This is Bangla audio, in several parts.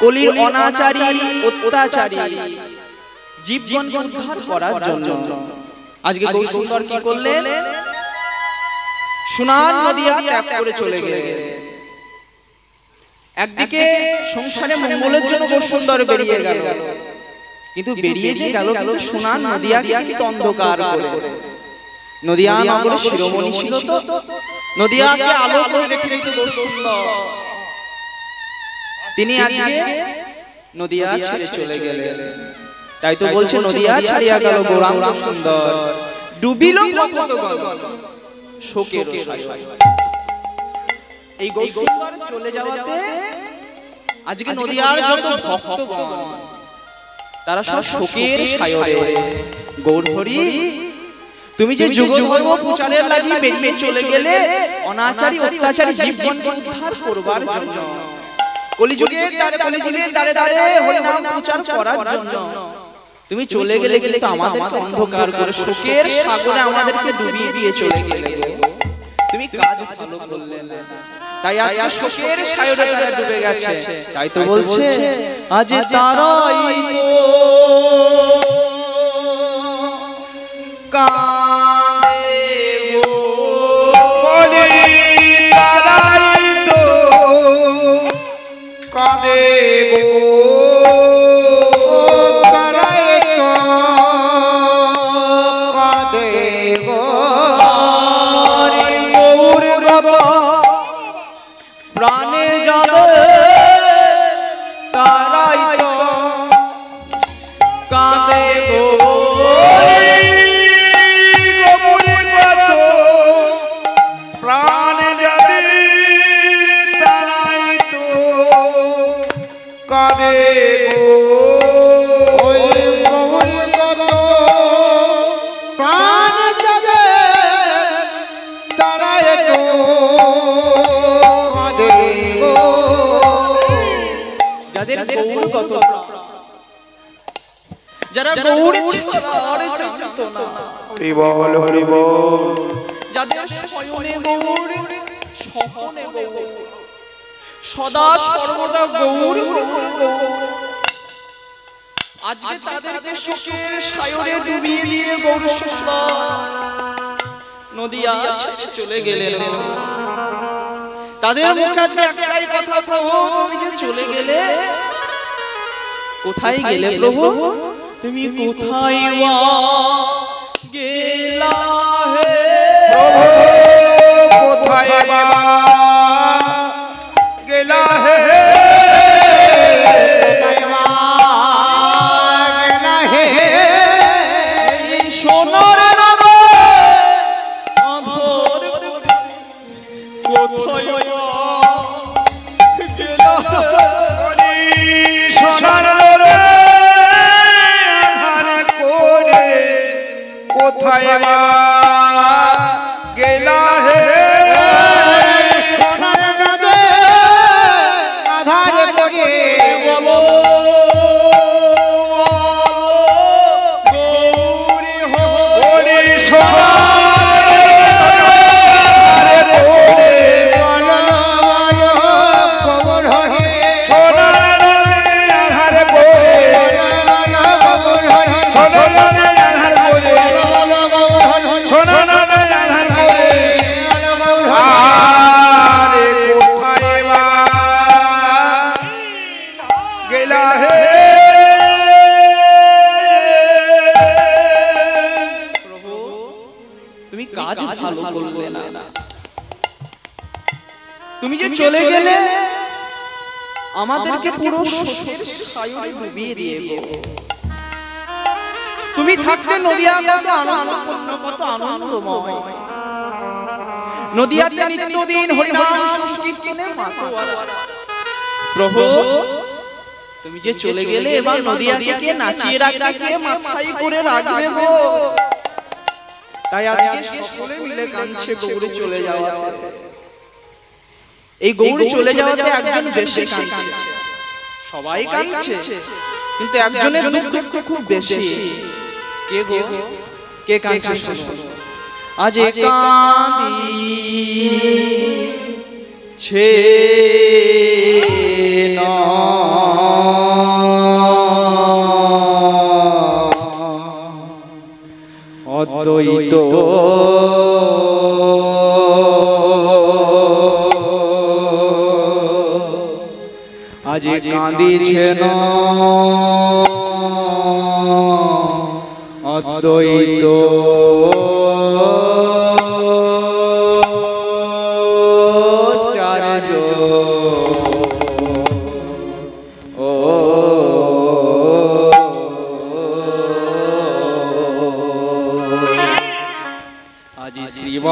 কলির অনাচারী অত্যাচারী জীবগণকে উদ্ধার করার জন্য আজকে গৌরসুন্দর কি করলেন? সোনার নদিয়া ত্যাগ করে চলে গেলেন। একদিকে সংসারে মঙ্গলের জন্য গৌরসুন্দর বেরিয়ে গেল, কিন্তু বেরিয়ে যে গেল কিন্তু সোনার নদিয়াকে কিন্তু অন্ধকার করে। নদিয়া নগরের শিরোমণি ছিল তো, নদিয়াকে আলো করে রেখে দিত গৌরসুন্দর। তিনি আজকে নদিয়া ছেড়ে চলে গেলেন। তাই তো বলছে নদিয়া ছাড়িয়া গেল গৌরাঙ্গ সুন্দর, ডুবিল ভক্তগণ শোকের সাগরে। এই গৌরসুন্দর চলে যাওয়াতে আজকে নদিয়ার যত ভক্তগণ তারা সব শোকের সাগরে। গৌরহরি, তুমি যে যুগ ধর্ম প্রচারের লাগি বেরিয়ে চলে গেলে অনাচারী অত্যাচারী জীবগণকে উদ্ধার করবার জন্য, কলিযুগের দ্বারে দ্বারে হরিনাম প্রচার করার জন্য তুমি চলে গেলে, কিন্তু আমাদেরকে অন্ধকার করে শোকের সাগরে আমাদেরকে ডুবিয়ে দিয়ে চলে গেলে। তুমি কাজ ভালো করলে না, তাই আজকে শোকের সাগরে তারা ডুবে গেছে। তাই তো বলছে আজ তারাই তো যারা গৌর জানতো না, হরি বল হরি বল, যাদের শয়নে গৌর স্বপনে গৌর সদা সর্বদা গৌর, আজকে তাদেরকে শোকের সাগরে ডুবিয়ে দিয়ে গৌরসুন্দর নদিয়া ছেড়ে চলে গেলেন। তাদের মুখে আজকে একটাই কথা, প্রভু তুমি যে চলে গেলে, কোথায় গেলে প্রভু? তুমি কোথায় গেলা হে প্রভু, কোথায় গেলা হে, গেলা হে সোনার নগর অধর, কোথায় গেলা সোনার কোথায় গেলা হে সোনার নদে আধার করে, বলো গৌরী হরি সোনার নদে, বলো বলো গৌর হরি সোনার নদে আধার করে, বলো গৌর হরি সোনার নদে আধার করে, তুমি যে চলে গেলে আমাদেরকে পুরো শোকের সাগরে ডুবিয়ে দিয়ে গো। তুমি থাকতে নদিয়া কত আনন্দপূর্ণ, কত আনন্দময়। নদিয়াতে নিত্যদিন হরিনাম সংকীর্তনে মাতোয়ারা। প্রভু তুমি যে চলে গেলে, এবার নদিয়াকে কে নাচিয়ে রাখবে, কে মাথায় করে রাখবে গো? তাই আজকে সকলে মিলে কাঁদছে গৌরে চলে যাওয়াতে। এই গৌরে চলে যাওয়াতে একজন বেশি কাঁদছে, সবাই কাঁদছে, কিন্তু একজনের দুঃখ খুব বেশি। কে গো? কে কাঁদছে শুনো। আজ কাঁদিছে না আজি কাঁদিছেন অদ্বৈত চার্য আজি শিব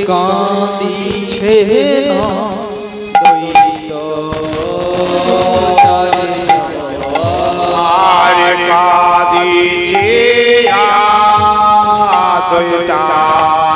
কাঁদিছে না দৈত আর কাঁদিছে দৈতাচার্য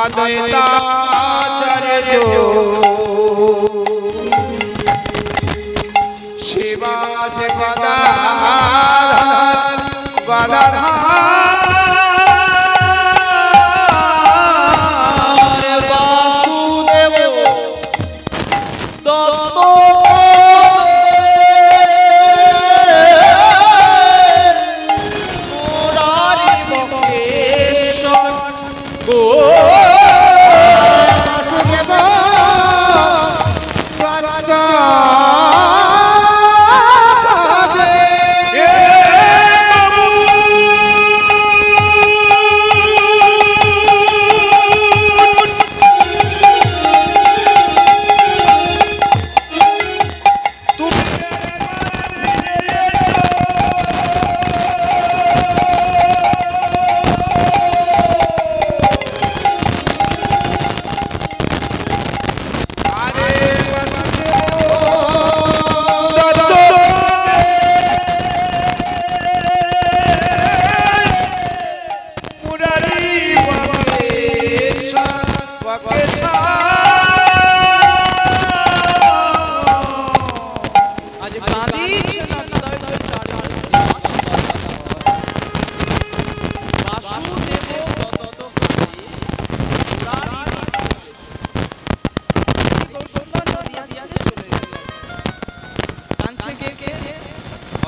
অদ্বৈতাচার্য শিবাস গদাধর বাসুদেব দত্ত মুরারি বঙ্কেশ্বর গো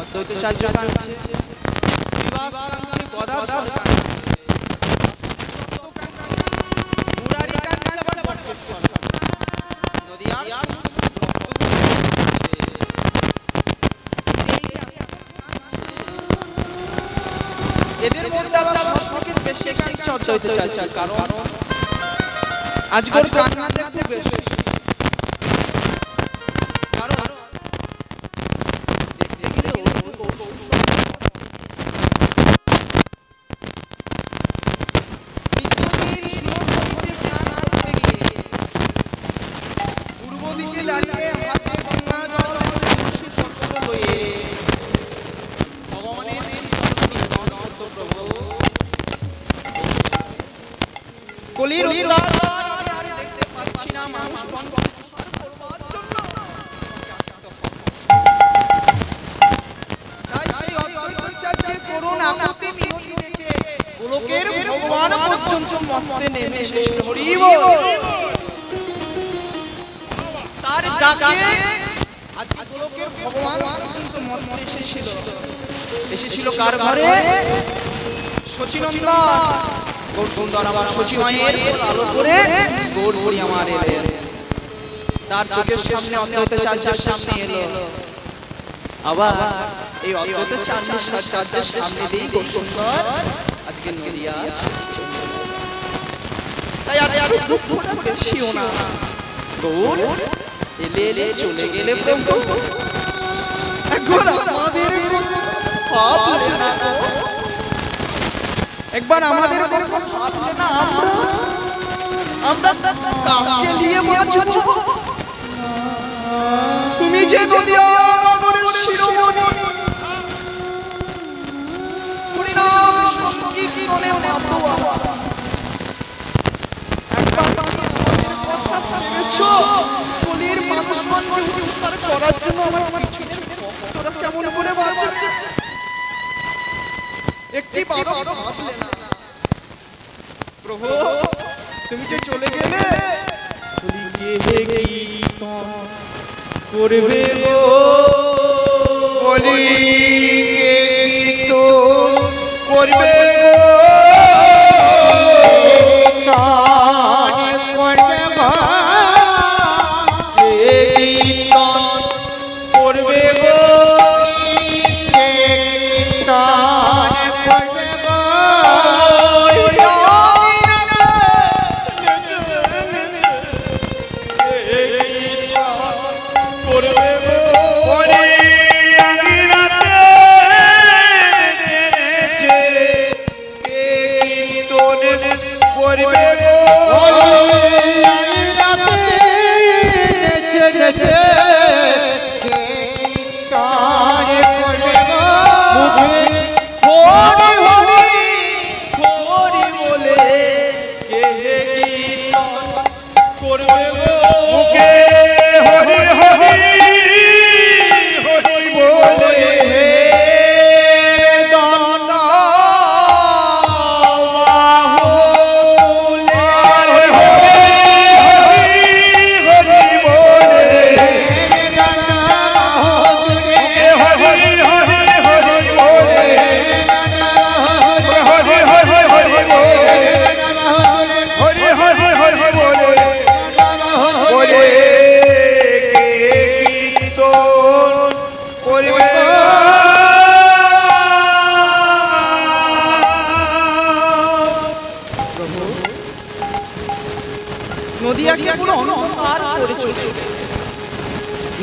অদ্বৈতাচার্য কাঁদছে, শ্রীবাস কাঁদছে, গদাধর কাঁদছে, মুরারি কাঁদছে, আবার বটকেশ্বর কাঁদছে। নদিয়ার এদের মধ্যে আবার সবথেকে বেশি কাঁদছে অদ্বৈতাচার্য, কারণ আজকের কান্নাটা একটু বেশি। কলির দেখতে পাচ্ছি না মানুষ করুন আপনি মিনতি দেখে গোলকের ভগবান পর্যন্ত মর্তে নেমে এসেছিল। হরি বল। তার ডাকে আজ গোলকের ভগবান পর্যন্ত মর্তে এসেছিল কার ঘরে? শচীনন্দন গৌর সুন্দর আমার শচীমায়ের আলো করে গৌর হরি আমার এলেন। তার চোখের সামনে অদ্বৈতাচার্যের সামনে এলো, আবার এই অদ্বৈতাচার্যের সামনে দিয়ে গৌর সুন্দর আজকে নদিয়া। তাই আজ আমি দুঃখটা বেশিও না, গৌর এলে এলে চলে গেলে প্রভু একবার আমাদের পাপ না, একবার আমাদের ভাবলে না আমরা কাকে নিয়ে বাঁচব? তুমি যে নদিয়া নগরের শিরোমণি, হরিনাম সংকীর্তনে মাতোয়া, একবার আমাদের কথা ভেবেছো? কলির মানুষকে উদ্ধার করার জন্য আমার পিছনের ভক্তরা কেমন করে বাঁচছে? একটি বারো ভাবলে না প্রভু, তুমি যে চলে গেলে করবে গো, করবে করবে গো মুখে হরি হরি হরি বলে হে দণ্ড বাহুলে হরি হরি বলে হরি হরি হরি বলে হরি হরি হরি বলে হরি হরি হরি বলে বলে কীর্তন করবে নদিয়াকে পুরো অন্ধকার করে চলে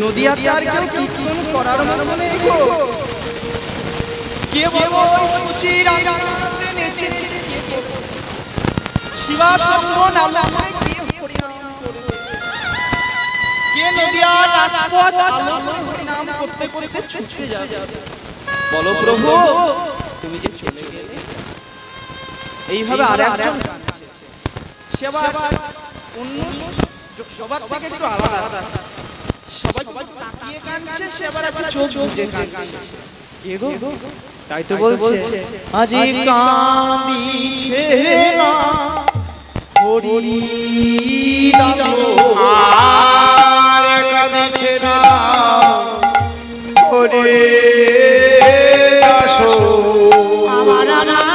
নদিয়াতে আর কেউ কীর্তন করার মতো নেই গো কে বলবো সুচির আনন্দে নেচে শিবা সঙ্গ নামে কে হরিনাম করবে কে নদিয়ার রাজপথ আলোয় হরিনাম করতে করতে ছুটে যাবে বলো প্রভু তুমি যে চলে গেলে এইভাবে আরেকজন সেবা অন্য সবার থেকে একটু আলাদা সবাই তাকিয়ে কাঁদছে সেবার একটু চোখ বুজে কাঁদছে কে গো তাই তো বলছে আজি কাঁদিছে না হরি দাস আর কাঁদিছে না হরি দাস আমার না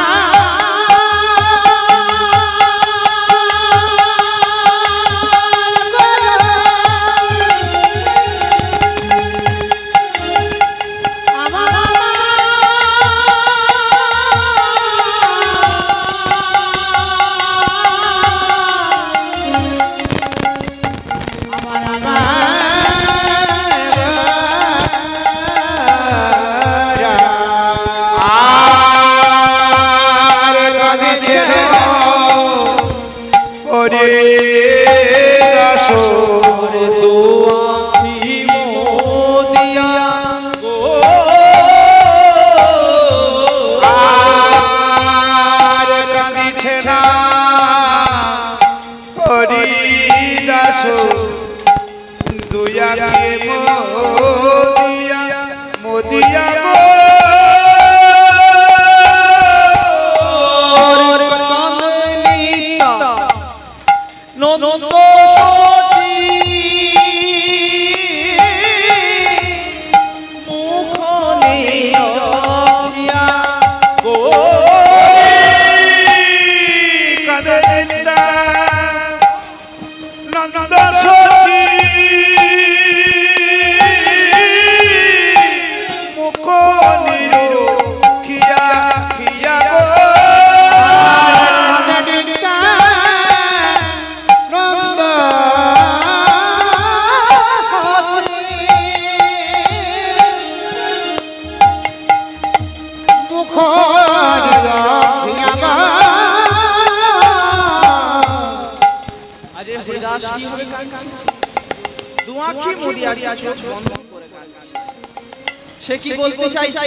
সে কি বলতে চাইছে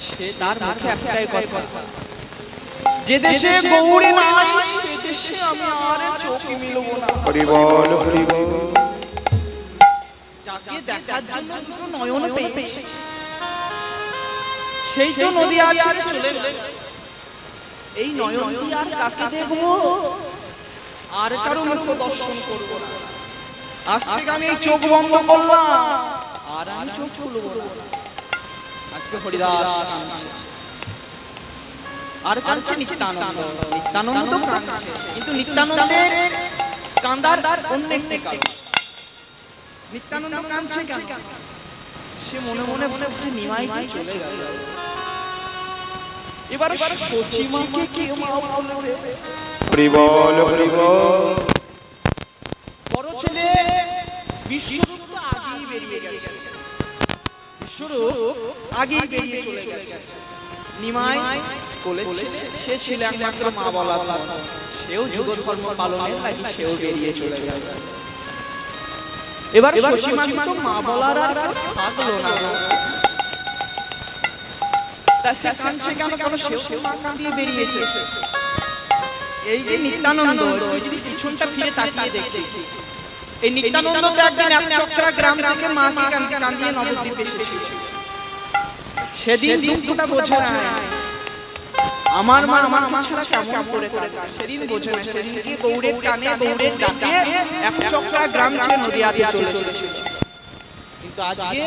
সে তার মুখে একটাই কথা যে দেশে গৌরী নাই সে দেশে আমি আর চোখ মিলব না হরি বল হরি বল যাকে দেখার জন্য দুটো নয়ন পেয়েছে সেই তো নদী আর চলে গেল এই নয়ন দিয়ে আর কাকে দেখবো আর কারো মুখ দর্শন করব না আজ থেকে আমি এই চোখ বন্ধ করলাম আর আমি চোখ খুলব না আজকে হরিদাস আর কাঁদছে নিত্যানন্দ নিত্যানন্দ কাঁদছে কিন্তু নিত্যানন্দের কান্দার অন্য একটি কারণ নিত্যানন্দ কাঁদছে কেন সে মনে মনে মনে নিমাই চলে গেল এবার সচিমাকে কে মা বলবে হরি বল হরি বল বড় ছেলে বিশ্বরূপ তো আগেই বেরিয়ে গেছে বিশ্বরূপ আগেই বেরিয়ে চলে গেছে নিমাই বলেছে সে ছিল একমাত্র মা বলা সেও যুগল কর্ম পালনের লাগি সেও বেরিয়ে চলে গেল এবার সচিমাকে তো মা বলার আর থাকলো না তা সে কাঁদছে কেন সেও মা কাঁদিয়ে বেরিয়ে এসেছে এই যে নিত্যানন্দ, তুই যদি পিছনটা ফিরে তাকিয়ে দেখি, এই নিত্যানন্দ তো একদিন এক চক্রা গ্রাম থেকে মাকে কান্দিয়ে নবদ্বীপে এসেছিল। সেদিন দুঃখটা বোঝে না, আমার মা আমার ছাড়া কেমন করে কাঁদে, সেদিন বোঝে না। সেদিন কি গৌড়ের টানে গৌড়ের ডাকে এক চক্রা গ্রাম ছেড়ে নদিয়াতে চলে এসেছে। কিন্তু আজকে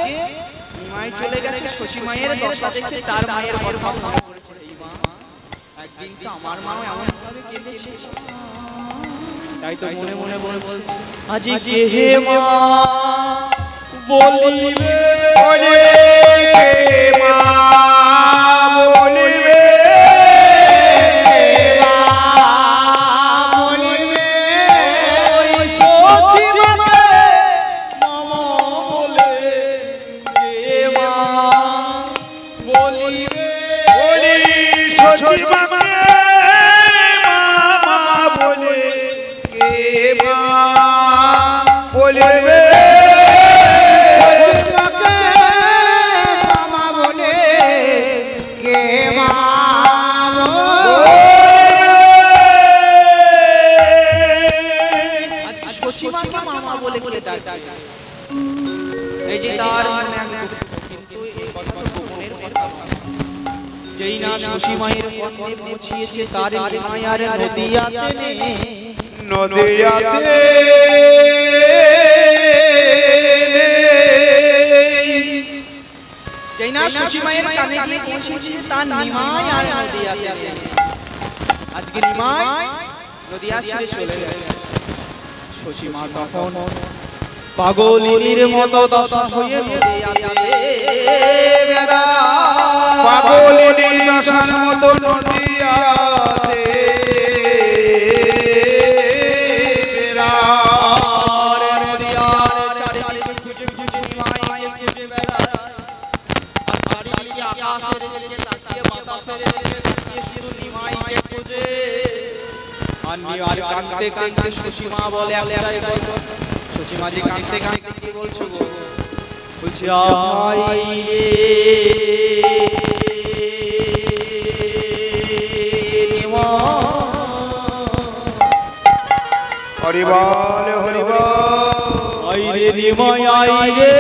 নিমাই চলে গেছে, শশী মায়ের দশা দেখে তার মায়ের কথা মনে পড়েছে। এই মা, একদিন তো আমার মাও এমন ভাবে কেঁদেছে, তাই তো মনে মনে বলছে আজি কে হে মা বলিবে, ওরে কে মা বলিবে, মা বলিবে, ওই সখী মাকে মম বলে কে মা বলিবে, বলি সখী মাকে মা বলে কে মা বলিবে, মামা বলে কে মা শশী মাকে মামা বলে কে ডাকে। এই যে তার মনে এক দুঃখ, কিন্তু এই কথা গোপনের কথা নয়। যেই না শশী মায়ের কর্ণে পৌঁছিয়েছে তার মায়ার নদিয়াতে নেই, নদিয়াতে যেই না শশী মায়ের কানে গিয়ে পৌঁছেছে তার নিমাই আর নদিয়াতে নেই। আজকে নিমাই নদিয়া ছেড়ে চলে গেছে। শশী মা তখন পাগলিনীর মতো দশা হয়ে নদিয়াতে বেড়ায়। পাগলিনী দশার মতো নদিয়াতে বেড়ায়। নদিয়ার চারিদিকে খুঁজে খুঁজে নিমাইকে খুঁজে বেড়ায়। আর চারিদিকে আকাশের দিকে তাকিয়ে বাতাসের দিকে তাকিয়ে শুধু নিমাইকে খুঁজে। আর কাঁদতে কাঁদতে শশী মা বলে একটাই কথা। শশী মা যে কাঁদতে কাঁদতে কি বলছো গো? বলছে আহাই রে হরি বল হরি বল, আই রে নিমাই আই রে